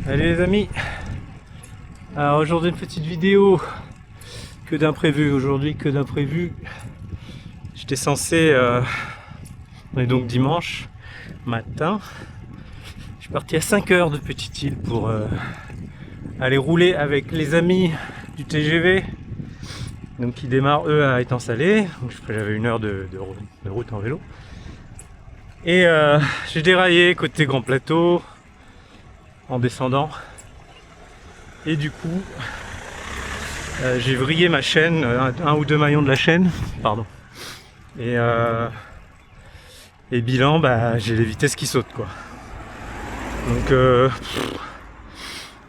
Allez les amis, alors aujourd'hui une petite vidéo que d'imprévu, aujourd'hui que d'imprévu. J'étais censé, on est donc dimanche matin, je suis parti à 5h de Petite-Île pour aller rouler avec les amis du TGV, donc qui démarrent eux à Étang-Salé, donc j'avais 1 heure de route en vélo. Et j'ai déraillé côté Grand Plateau en descendant et du coup j'ai vrillé ma chaîne, un ou deux maillons de la chaîne, pardon, et bilan, bah, j'ai les vitesses qui sautent quoi. Donc je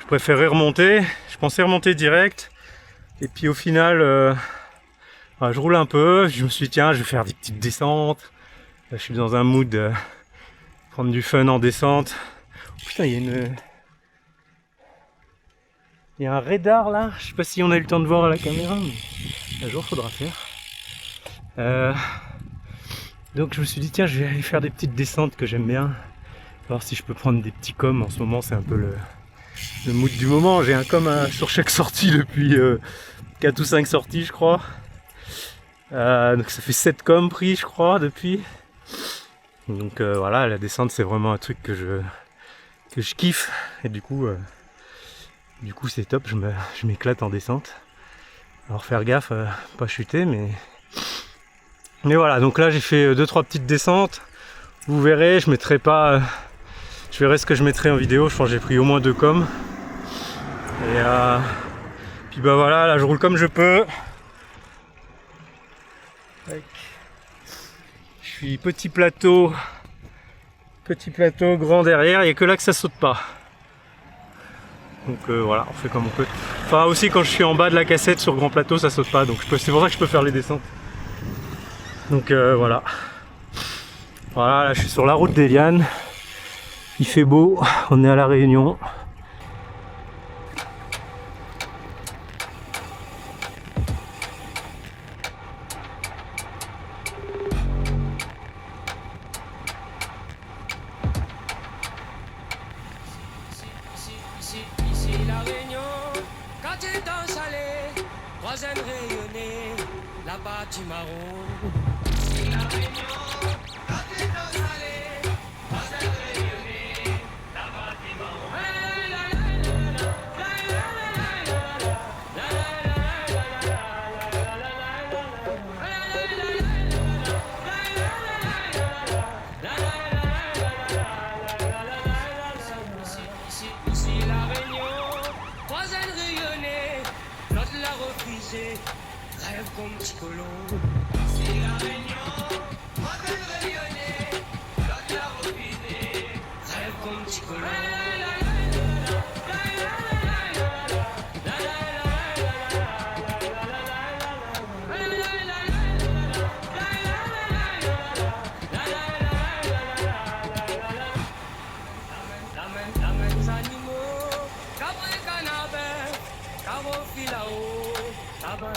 préférais remonter, je pensais remonter direct et puis au final je roule un peu, je me suis dit tiens je vais faire des petites descentes, là, je suis dans un mood de prendre du fun en descente. Oh, putain il y a un radar là, je sais pas si on a eu le temps de voir à la caméra, mais un jour faudra faire. Donc je me suis dit tiens je vais aller faire des petites descentes que j'aime bien, voir si je peux prendre des petits coms. En ce moment c'est un peu le mood du moment, j'ai un com sur chaque sortie depuis 4 ou 5 sorties je crois. Donc ça fait 7 coms pris je crois depuis. Donc voilà, la descente c'est vraiment un truc que je kiffe et du coup c'est top, je m'éclate en descente. Alors faire gaffe, pas chuter, mais voilà, donc là j'ai fait 2-3 petites descentes. Vous verrez, je verrai ce que je mettrai en vidéo. Je pense que j'ai pris au moins 2 coms. Et puis bah voilà, là je roule comme je peux. Je suis petit plateau, grand derrière, il n'y a que là que ça saute pas. Donc voilà, on fait comme on peut. Enfin aussi quand je suis en bas de la cassette sur Grand Plateau ça saute pas, donc c'est pour ça que je peux faire les descentes. Donc voilà. Voilà, là je suis sur la route des Lianes. Il fait beau, on est à La Réunion. Là-bas du marron, c'est la Réunion. Quand tu es dans salé, moi c'est rayonné. Là-bas du marron. Ici la Réunion, croiselle rayonnée, l'autre la refusée. Rêve comme petit colon. C'est la Réunion, moi je veux rayonner, l'autre la refusée. Rêve comme petit colon. Lamens animaux, cabri canabé, cabo filao, taban.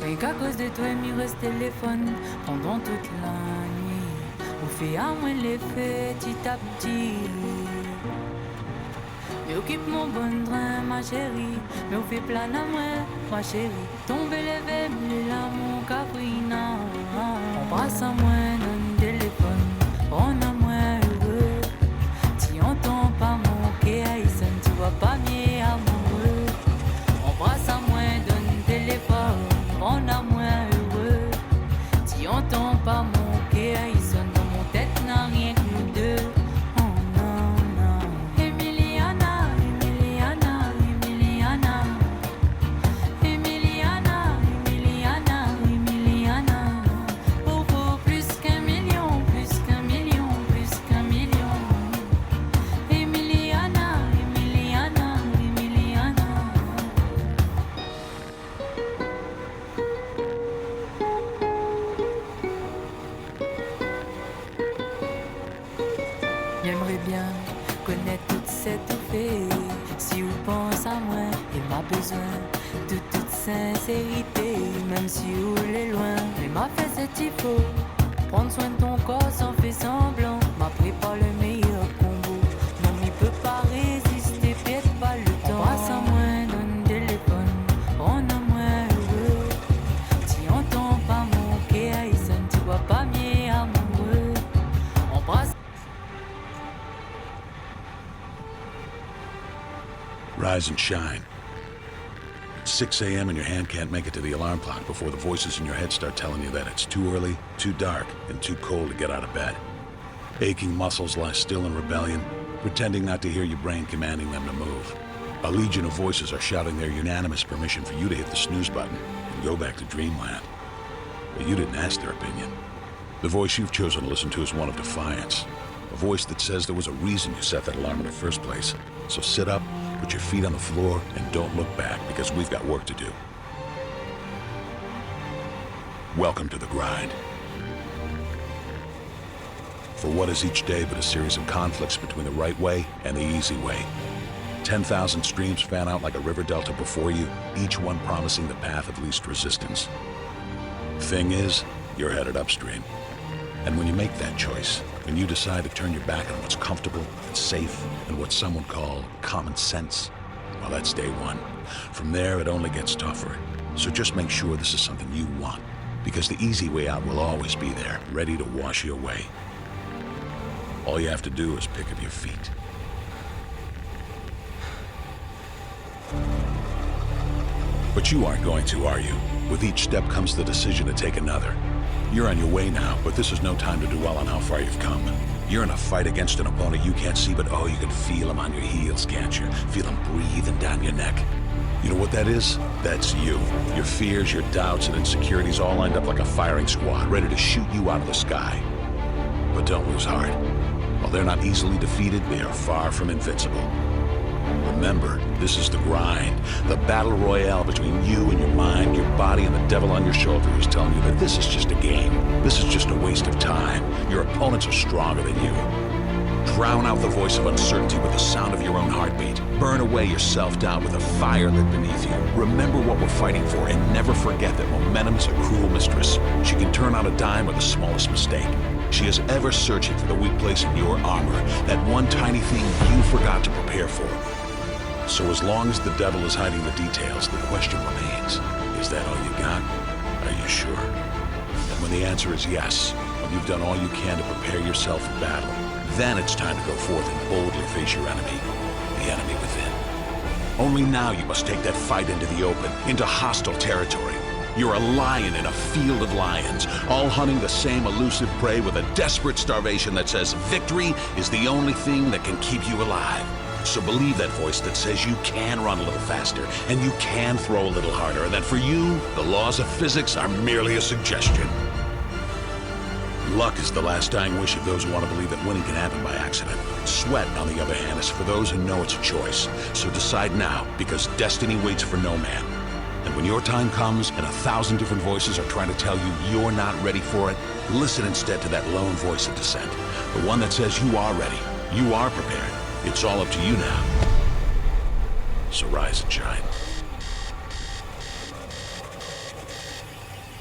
Et qu'à cause de toi, il me reste téléphone pendant toute la nuit. On fait à moins les faits petit à petit. Mais occupe mon bon train, ma chérie. Mais au fait plan à moi, ma chérie. Tomber les verres, là, mon caprina. Embrasse à moi, donne téléphone. On a moins heureux. Tu entends pas mon Kéaïsen, tu vois pas mieux amoureux. Embrasse à moi, donne téléphone. On a moins heureux. Tu entends pas mon Kéaïsen, dans mon tête n'a rien que nous deux. Oh non, non. Emiliana, Emiliana, Emiliana. Emiliana, Emiliana, Emiliana. Pour plus qu'un million, plus qu'un million, plus qu'un million. Emiliana, Emiliana, Emiliana. J'aimerais bien connaître toute cette fée. Si vous pensez à moi, il m'a besoin de toute sincérité. Même si vous l'êtes loin, mais m'a fait ce qu'il faut. Prendre soin de ton corps sans faire semblant. M'a préparé le meilleur combo. Non, il peut pas résister, pète pas le temps. Embrasse à moi, donne téléphone. On a moins heureux. Tu entends pas mon Kéaïsen, tu vois pas mieux amoureux. Embrasse. Rise and shine. It's 6 a.m. and your hand can't make it to the alarm clock before the voices in your head start telling you that it's too early, too dark, and too cold to get out of bed. Aching muscles lie still in rebellion, pretending not to hear your brain commanding them to move. A legion of voices are shouting their unanimous permission for you to hit the snooze button and go back to dreamland. But you didn't ask their opinion. The voice you've chosen to listen to is one of defiance. A voice that says there was a reason you set that alarm in the first place. So sit up, put your feet on the floor, and don't look back, because we've got work to do. Welcome to the grind. For what is each day but a series of conflicts between the right way and the easy way? 10,000 streams fan out like a river delta before you, each one promising the path of least resistance. Thing is, you're headed upstream. And when you make that choice, when you decide to turn your back on what's comfortable and safe and what some would call common sense, well, that's day one. From there, it only gets tougher. So just make sure this is something you want, because the easy way out will always be there, ready to wash you away. All you have to do is pick up your feet. But you aren't going to, are you? With each step comes the decision to take another. You're on your way now, but this is no time to dwell on how far you've come. You're in a fight against an opponent you can't see, but oh, you can feel him on your heels, can't you? Feel him breathing down your neck. You know what that is? That's you. Your fears, your doubts, and insecurities all lined up like a firing squad, ready to shoot you out of the sky. But don't lose heart. While they're not easily defeated, they are far from invincible. Remember, this is the grind, the battle royale between you and your mind, your body, and the devil on your shoulder who's telling you that this is just a game. This is just a waste of time. Your opponents are stronger than you. Drown out the voice of uncertainty with the sound of your own heartbeat. Burn away your self-doubt with a fire lit beneath you. Remember what we're fighting for, and never forget that momentum is a cruel mistress. She can turn on a dime with the smallest mistake. She is ever searching for the weak place in your armor, that one tiny thing you forgot to prepare for. So as long as the devil is hiding the details, the question remains, is that all you got? Are you sure? And when the answer is yes, when you've done all you can to prepare yourself for battle, then it's time to go forth and boldly face your enemy, the enemy within. Only now you must take that fight into the open, into hostile territory. You're a lion in a field of lions, all hunting the same elusive prey with a desperate starvation that says victory is the only thing that can keep you alive. So believe that voice that says you can run a little faster, and you can throw a little harder, and that for you, the laws of physics are merely a suggestion. Luck is the last dying wish of those who want to believe that winning can happen by accident. Sweat, on the other hand, is for those who know it's a choice. So decide now, because destiny waits for no man. And when your time comes and 1,000 different voices are trying to tell you you're not ready for it, listen instead to that lone voice of dissent. The one that says you are ready, you are prepared. It's all up to you now. So rise and shine.